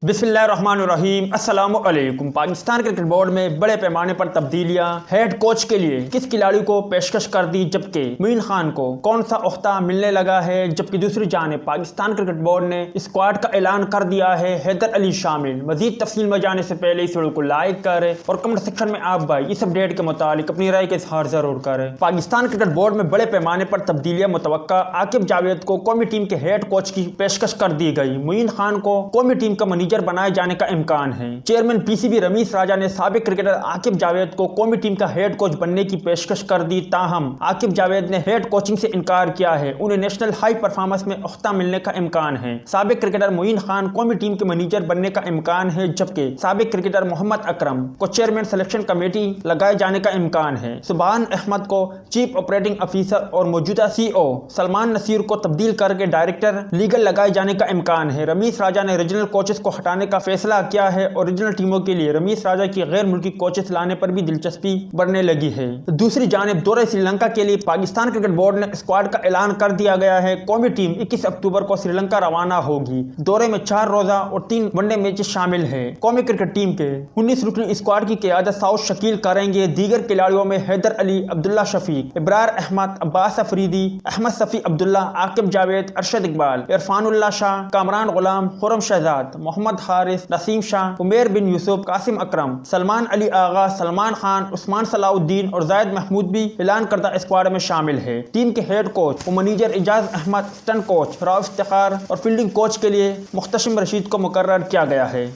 बिस्मिल्लाहिर्रहमानिर्रहीम। अस्सलाम वालेकुम। पाकिस्तान क्रिकेट बोर्ड में बड़े पैमाने पर तब्दीलियां, हेड कोच के लिए किस खिलाड़ी को पेशकश कर दी, जबकि मोइन खान को कौन सा ओहदा मिलने लगा है। जबकि दूसरी जानिब पाकिस्तान क्रिकेट बोर्ड ने स्क्वाड का ऐलान कर दिया है, हैदर अली शामिल। मजीद तफसील में जाने से पहले इस वीडियो को लाइक करें और कमेंट सेक्शन में आप भाई इस अपडेट के मुतालिक अपनी राय का इजहार जरूर करें। पाकिस्तान क्रिकेट बोर्ड में बड़े पैमाने पर तब्दीलियां मुतवक्का। आकिब जावेद को कौमी टीम के हेड कोच की पेशकश कर दी गई। मोइन खान को कौमी टीम का मैनेजर बनाए जाने का इम्कान है। चेयरमैन पीसीबी रमीज राजा ने साबिक क्रिकेटर आकिब जावेद को कौमी टीम का हेड कोच बनने की पेशकश कर दी। ताहम आकिब जावेद ने हेड कोचिंग से इनकार किया है। उन्हें नेशनल हाई परफॉर्मेंस में ओहदा मिलने का इम्कान है। साबिक क्रिकेटर मोइन खान कौमी टीम के मैनेजर बनने का इम्कान है, जबकि साबिक क्रिकेटर मोहम्मद अकरम को चेयरमैन सिलेक्शन कमेटी लगाए जाने का इम्कान है। सुबहान अहमद को चीफ ऑपरेटिंग ऑफिसर और मौजूदा सीईओ सलमान नसीर को तब्दील करके डायरेक्टर लीगल लगाए जाने का इम्कान है। रमीज राजा ने रीजनल कोचेस को हटाने का फैसला किया है और रीजनल टीमों के लिए रमीज राजा की गैर मुल्की कोचेस लाने पर भी दिलचस्पी बढ़ने लगी है। दूसरी जानिब दौरे श्रीलंका के लिए पाकिस्तान क्रिकेट बोर्ड ने स्क्वाड का ऐलान कर दिया गया है। कौमी टीम 21 अक्टूबर को श्रीलंका रवाना होगी। दौरे में 4 रोजा और 3 वनडे मैच शामिल है। कौमी क्रिकेट टीम के 19 रुकनी स्क्वाड की क़यादत साउथ शकील करेंगे। दीगर खिलाड़ियों में हैदर अली, अब्दुल्ला शफीक, इब्रार अहमद, अब्बास अफरीदी, अहमद सफ़ी अब्दुल्ला, आकिब जावेद, अरशद इकबाल, इरफानुल्लाह शाह, कामरान गुलाम, खुरम शहजाद, मोहम्मद हारिस, नसीम शाह, उमेर बिन यूसुफ, कासिम अकरम, सलमान अली आगा, सलमान खान, उस्मान सलाउद्दीन और जायद महमूद भी ऐलान करदा स्क्वाड में शामिल है। टीम के हेड कोच और मैनेजर इजाज अहमद, स्टन कोच राव इफ्तिखार और फील्डिंग कोच के लिए मुख्तशिम रशीद को मुकर्रर किया गया है।